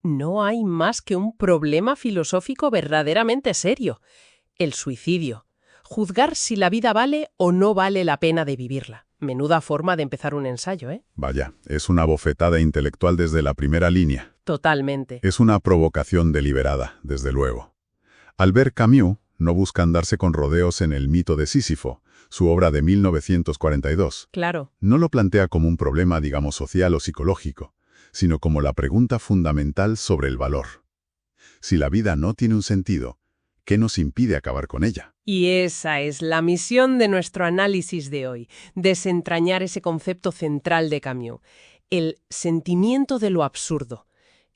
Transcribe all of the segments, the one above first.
no hay más que un problema filosófico verdaderamente serio: el suicidio. Juzgar si la vida vale o no vale la pena de vivirla. Menuda forma de empezar un ensayo, ¿eh? Vaya, es una bofetada intelectual desde la primera línea. Totalmente. Es una provocación deliberada, desde luego. Albert Camus no busca andarse con rodeos en El mito de Sísifo, su obra de 1942. Claro. No lo plantea como un problema, digamos, social o psicológico, sino como la pregunta fundamental sobre el valor. Si la vida no tiene un sentido, ¿qué nos impide acabar con ella? Y esa es la misión de nuestro análisis de hoy: desentrañar ese concepto central de Camus, el sentimiento de lo absurdo.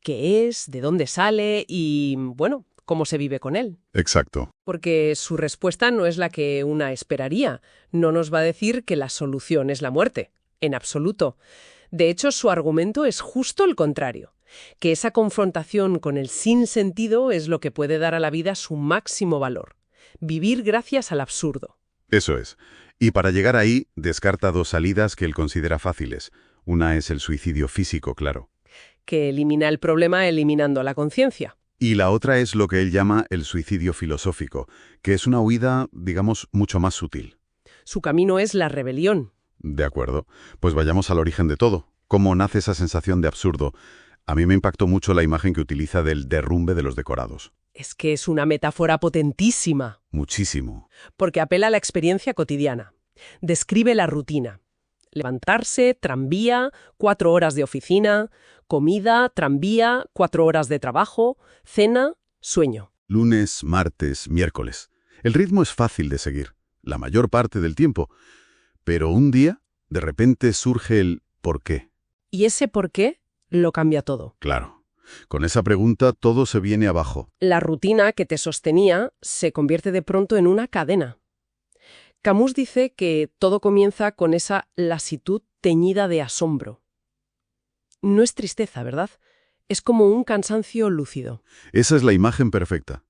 ¿Qué es? ¿De dónde sale? Y, bueno, ¿cómo se vive con él? Exacto. Porque su respuesta no es la que una esperaría. No nos va a decir que la solución es la muerte, en absoluto. De hecho, su argumento es justo el contrario: que esa confrontación con el sinsentido es lo que puede dar a la vida su máximo valor. Vivir gracias al absurdo. Eso es. Y para llegar ahí, descarta dos salidas que él considera fáciles. Una es el suicidio físico, claro. Que elimina el problema eliminando la conciencia. Y la otra es lo que él llama el suicidio filosófico, que es una huida, digamos, mucho más sutil. Su camino es la rebelión. De acuerdo. Pues vayamos al origen de todo. ¿Cómo nace esa sensación de absurdo? A mí me impactó mucho la imagen que utiliza del derrumbe de los decorados. Es que es una metáfora potentísima. Muchísimo. Porque apela a la experiencia cotidiana. Describe la rutina. Levantarse, tranvía, 4 horas de oficina, comida, tranvía, 4 horas de trabajo, cena, sueño. Lunes, martes, miércoles. El ritmo es fácil de seguir, la mayor parte del tiempo. Pero un día, de repente surge el ¿por qué? Y ese por qué lo cambia todo. Claro. Con esa pregunta todo se viene abajo. La rutina que te sostenía se convierte de pronto en una cadena. Camus dice que todo comienza con esa lasitud teñida de asombro. No es tristeza, ¿verdad? Es como un cansancio lúcido. Esa es la imagen perfecta.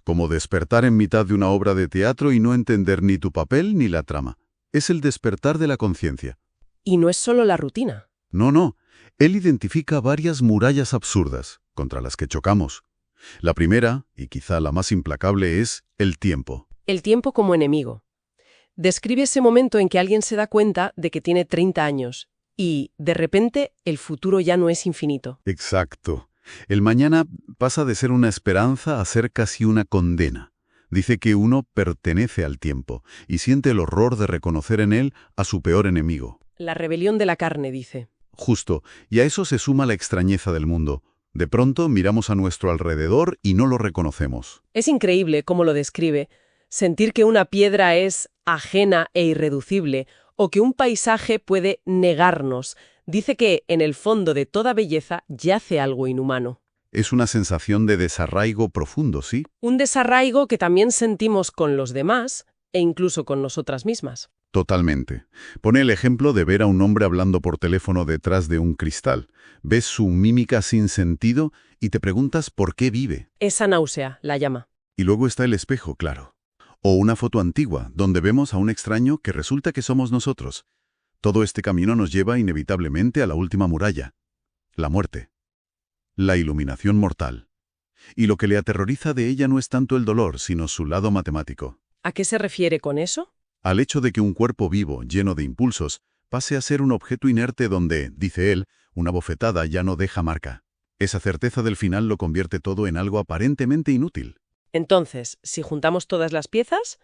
Como despertar en mitad de una obra de teatro y no entender ni tu papel ni la trama. Es el despertar de la conciencia. Y no es solo la rutina. No. Él identifica varias murallas absurdas contra las que chocamos. La primera, y quizá la más implacable, es el tiempo. El tiempo como enemigo. Describe ese momento en que alguien se da cuenta de que tiene 30 años y, de repente, el futuro ya no es infinito. Exacto. El mañana pasa de ser una esperanza a ser casi una condena. Dice que uno pertenece al tiempo y siente el horror de reconocer en él a su peor enemigo. La rebelión de la carne, dice. Justo, y a eso se suma la extrañeza del mundo. De pronto miramos a nuestro alrededor y no lo reconocemos. Es increíble cómo lo describe. Sentir que una piedra es ajena e irreducible, o que un paisaje puede negarnos. Dice que, en el fondo de toda belleza, yace algo inhumano. Es una sensación de desarraigo profundo, ¿sí? Un desarraigo que también sentimos con los demás e incluso con nosotras mismas. Totalmente. Pone el ejemplo de ver a un hombre hablando por teléfono detrás de un cristal. Ves su mímica sin sentido y te preguntas por qué vive. Esa náusea la llama. Y luego está el espejo, claro. O una foto antigua, donde vemos a un extraño que resulta que somos nosotros. Todo este camino nos lleva inevitablemente a la última muralla, la muerte, la iluminación mortal. Y lo que le aterroriza de ella no es tanto el dolor, sino su lado matemático. ¿A qué se refiere con eso? Al hecho de que un cuerpo vivo, lleno de impulsos, pase a ser un objeto inerte donde, dice él, una bofetada ya no deja marca. Esa certeza del final lo convierte todo en algo aparentemente inútil. Entonces, si juntamos todas las piezas,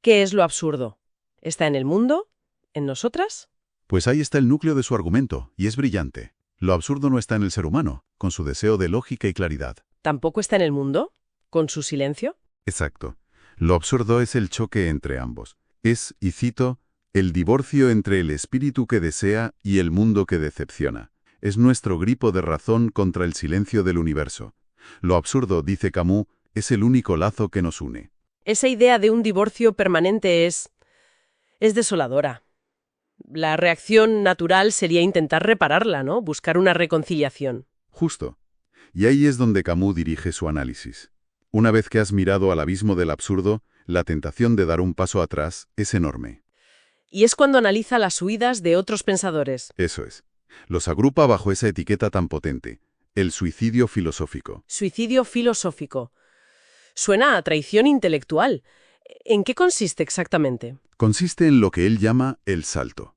¿qué es lo absurdo? ¿Está en el mundo? ¿En nosotras? Pues ahí está el núcleo de su argumento, y es brillante. Lo absurdo no está en el ser humano, con su deseo de lógica y claridad. ¿Tampoco está en el mundo? ¿Con su silencio? Exacto. Lo absurdo es el choque entre ambos. Es, y cito, el divorcio entre el espíritu que desea y el mundo que decepciona. Es nuestro gripo de razón contra el silencio del universo. Lo absurdo, dice Camus, es el único lazo que nos une. Esa idea de un divorcio permanente es desoladora. La reacción natural sería intentar repararla, ¿no? Buscar una reconciliación. Justo. Y ahí es donde Camus dirige su análisis. Una vez que has mirado al abismo del absurdo, la tentación de dar un paso atrás es enorme. Y es cuando analiza las huidas de otros pensadores. Eso es. Los agrupa bajo esa etiqueta tan potente. El suicidio filosófico. Suicidio filosófico. Suena a traición intelectual. ¿En qué consiste exactamente? Consiste en lo que él llama el salto.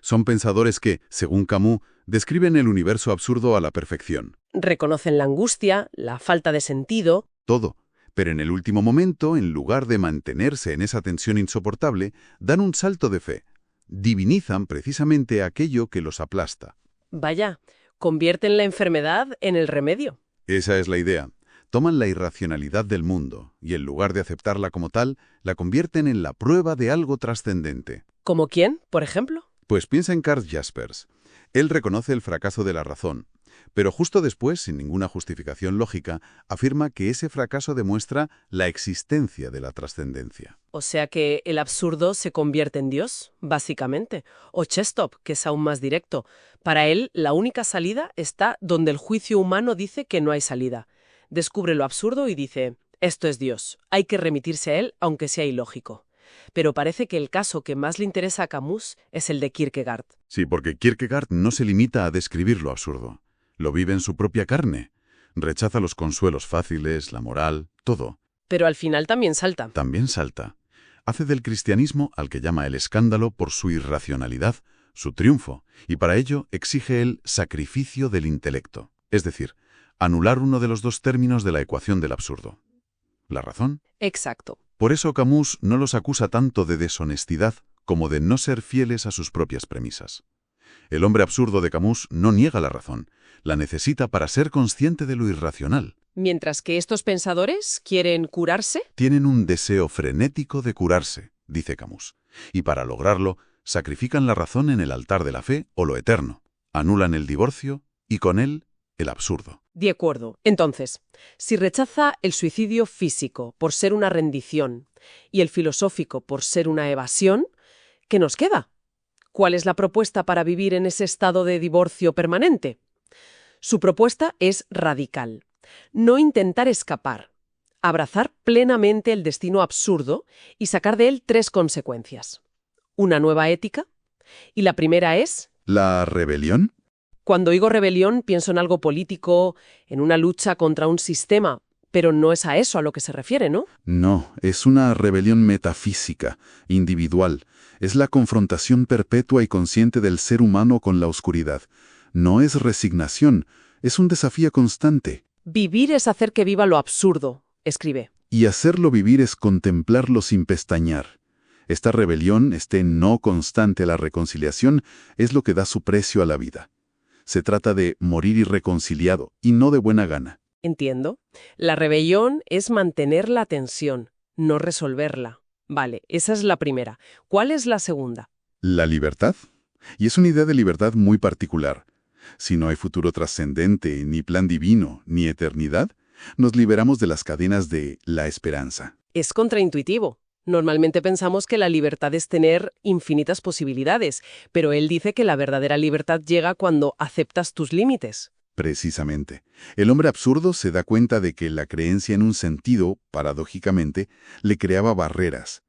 Son pensadores que, según Camus, describen el universo absurdo a la perfección. Reconocen la angustia, la falta de sentido. Todo. Pero en el último momento, en lugar de mantenerse en esa tensión insoportable, dan un salto de fe. Divinizan precisamente aquello que los aplasta. Vaya, convierten la enfermedad en el remedio. Esa es la idea. Toman la irracionalidad del mundo y, en lugar de aceptarla como tal, la convierten en la prueba de algo trascendente. ¿Como quién, por ejemplo? Pues piensa en Karl Jaspers. Él reconoce el fracaso de la razón, pero justo después, sin ninguna justificación lógica, afirma que ese fracaso demuestra la existencia de la trascendencia. O sea que el absurdo se convierte en Dios, básicamente. O Chestop, que es aún más directo. Para él, la única salida está donde el juicio humano dice que no hay salida. Descubre lo absurdo y dice, esto es Dios, hay que remitirse a él aunque sea ilógico. Pero parece que el caso que más le interesa a Camus es el de Kierkegaard. Sí, porque Kierkegaard no se limita a describir lo absurdo. Lo vive en su propia carne. Rechaza los consuelos fáciles, la moral, todo. Pero al final también salta. También salta. Hace del cristianismo, al que llama el escándalo por su irracionalidad, su triunfo, y para ello exige el sacrificio del intelecto. Es decir, anular uno de los dos términos de la ecuación del absurdo. ¿La razón? Exacto. Por eso Camus no los acusa tanto de deshonestidad como de no ser fieles a sus propias premisas. El hombre absurdo de Camus no niega la razón, la necesita para ser consciente de lo irracional. Mientras que estos pensadores quieren curarse. Tienen un deseo frenético de curarse, dice Camus, y para lograrlo sacrifican la razón en el altar de la fe o lo eterno, anulan el divorcio y con él el absurdo. De acuerdo. Entonces, si rechaza el suicidio físico por ser una rendición y el filosófico por ser una evasión, ¿qué nos queda? ¿Cuál es la propuesta para vivir en ese estado de divorcio permanente? Su propuesta es radical. No intentar escapar, abrazar plenamente el destino absurdo y sacar de él 3 consecuencias. Una nueva ética, y la primera es... ¿La rebelión? Cuando oigo rebelión pienso en algo político, en una lucha contra un sistema, pero no es a eso a lo que se refiere, ¿no? No, es una rebelión metafísica, individual. Es la confrontación perpetua y consciente del ser humano con la oscuridad. No es resignación, es un desafío constante. Vivir es hacer que viva lo absurdo, escribe. Y hacerlo vivir es contemplarlo sin pestañear. Esta rebelión, este no constante a la reconciliación, es lo que da su precio a la vida. Se trata de morir irreconciliado, y no de buena gana. Entiendo. La rebelión es mantener la tensión, no resolverla. Vale, esa es la primera. ¿Cuál es la segunda? ¿La libertad? Y es una idea de libertad muy particular. Si no hay futuro trascendente, ni plan divino, ni eternidad, nos liberamos de las cadenas de la esperanza. Es contraintuitivo. Normalmente pensamos que la libertad es tener infinitas posibilidades, pero él dice que la verdadera libertad llega cuando aceptas tus límites. Precisamente. El hombre absurdo se da cuenta de que la creencia en un sentido, paradójicamente, le creaba barreras.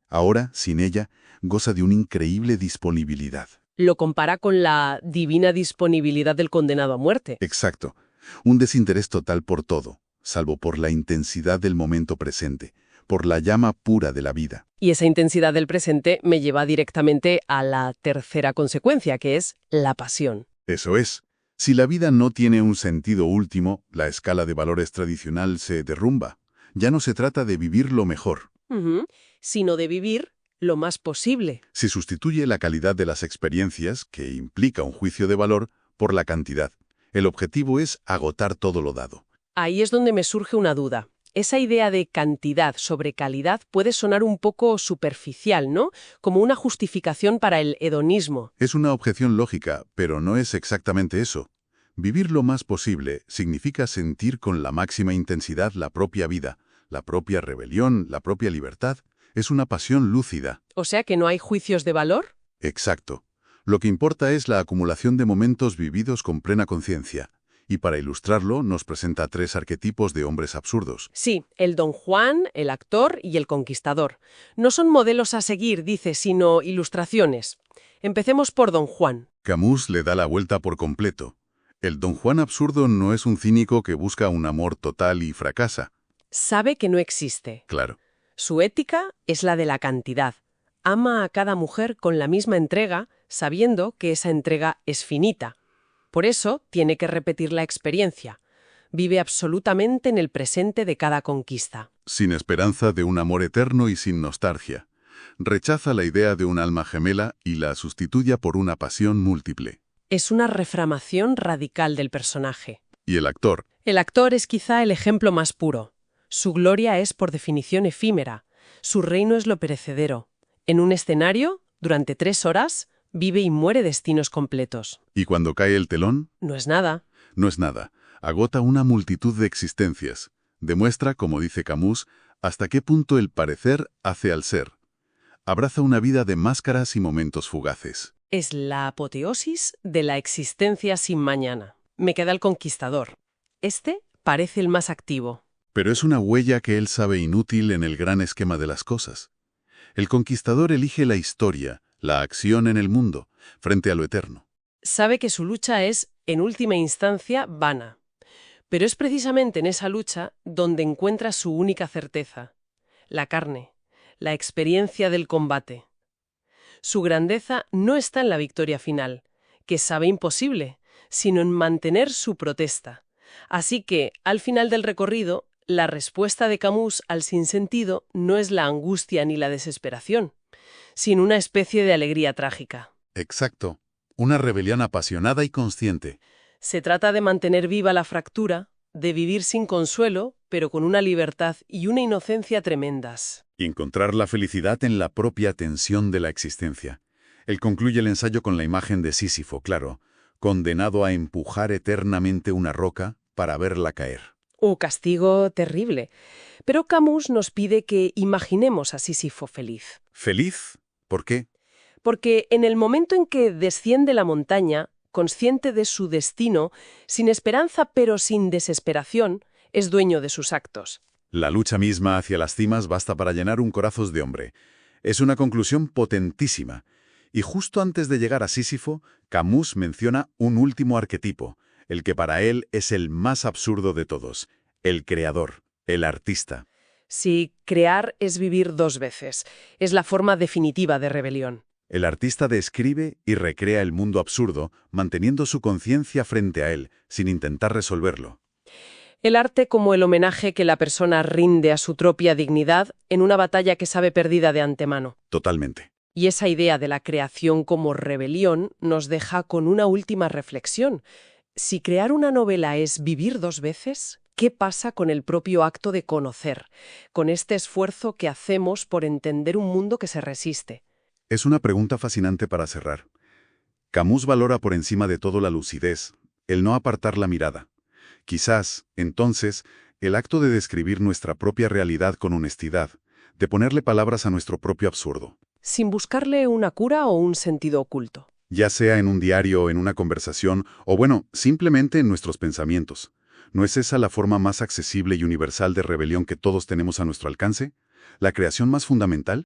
Ahora, sin ella, goza de una increíble disponibilidad. Lo compara con la divina disponibilidad del condenado a muerte. Exacto. Un desinterés total por todo, salvo por la intensidad del momento presente, por la llama pura de la vida. Y esa intensidad del presente me lleva directamente a la tercera consecuencia, que es la pasión. Eso es. Si la vida no tiene un sentido último, la escala de valores tradicional se derrumba. Ya no se trata de vivir lo mejor. Sino de vivir lo más posible. Se sustituye la calidad de las experiencias, que implica un juicio de valor, por la cantidad. El objetivo es agotar todo lo dado. Ahí es donde me surge una duda. Esa idea de cantidad sobre calidad puede sonar un poco superficial, ¿no? Como una justificación para el hedonismo. Es una objeción lógica, pero no es exactamente eso. Vivir lo más posible significa sentir con la máxima intensidad la propia vida, la propia rebelión, la propia libertad. Es una pasión lúcida. O sea que no hay juicios de valor. Exacto. Lo que importa es la acumulación de momentos vividos con plena conciencia. Y para ilustrarlo, nos presenta 3 arquetipos de hombres absurdos. Sí, el Don Juan, el actor y el conquistador. No son modelos a seguir, dice, sino ilustraciones. Empecemos por Don Juan. Camus le da la vuelta por completo. El Don Juan absurdo no es un cínico que busca un amor total y fracasa. Sabe que no existe. Claro. Su ética es la de la cantidad. Ama a cada mujer con la misma entrega, sabiendo que esa entrega es finita. Por eso tiene que repetir la experiencia. Vive absolutamente en el presente de cada conquista. Sin esperanza de un amor eterno y sin nostalgia. Rechaza la idea de un alma gemela y la sustituye por una pasión múltiple. Es una reframación radical del personaje. Y el actor, El actor es quizá el ejemplo más puro. Su gloria es por definición efímera. Su reino es lo perecedero. En un escenario, durante 3 horas, vive y muere destinos completos. y cuando cae el telón, No es nada. no es nada. Agota una multitud de existencias. Demuestra, como dice Camus, hasta qué punto el parecer hace al ser. Abraza una vida de máscaras y momentos fugaces. Es la apoteosis de la existencia sin mañana. Me queda el conquistador. Este parece el más activo. Pero es una huella que él sabe inútil en el gran esquema de las cosas. El conquistador elige la historia, la acción en el mundo, frente a lo eterno. Sabe que su lucha es, en última instancia, vana. Pero es precisamente en esa lucha donde encuentra su única certeza. La carne, la experiencia del combate. Su grandeza no está en la victoria final, que sabe imposible, sino en mantener su protesta. Así que, al final del recorrido, la respuesta de Camus al sinsentido no es la angustia ni la desesperación, sino una especie de alegría trágica. Exacto. Una rebelión apasionada y consciente. Se trata de mantener viva la fractura, de vivir sin consuelo, pero con una libertad y una inocencia tremendas. Y encontrar la felicidad en la propia tensión de la existencia. Él concluye el ensayo con la imagen de Sísifo, claro, condenado a empujar eternamente una roca para verla caer. Castigo terrible. Pero Camus nos pide que imaginemos a Sísifo feliz. ¿Feliz? ¿Por qué? Porque en el momento en que desciende la montaña, consciente de su destino, sin esperanza pero sin desesperación, es dueño de sus actos. La lucha misma hacia las cimas basta para llenar un corazón de hombre. Es una conclusión potentísima. Y justo antes de llegar a Sísifo, Camus menciona un último arquetipo, el que para él es el más absurdo de todos, el creador, el artista. Si crear es vivir 2 veces, es la forma definitiva de rebelión. El artista describe y recrea el mundo absurdo, manteniendo su conciencia frente a él, sin intentar resolverlo. El arte como el homenaje que la persona rinde a su propia dignidad en una batalla que sabe perdida de antemano. Totalmente. Y esa idea de la creación como rebelión nos deja con una última reflexión. Si crear una novela es vivir 2 veces, ¿qué pasa con el propio acto de conocer, con este esfuerzo que hacemos por entender un mundo que se resiste? Es una pregunta fascinante para cerrar. Camus valora por encima de todo la lucidez, el no apartar la mirada. Quizás, entonces, el acto de describir nuestra propia realidad con honestidad, de ponerle palabras a nuestro propio absurdo. Sin buscarle una cura o un sentido oculto. Ya sea en un diario, en una conversación, o bueno, simplemente en nuestros pensamientos. ¿No es esa la forma más accesible y universal de rebelión que todos tenemos a nuestro alcance? ¿La creación más fundamental?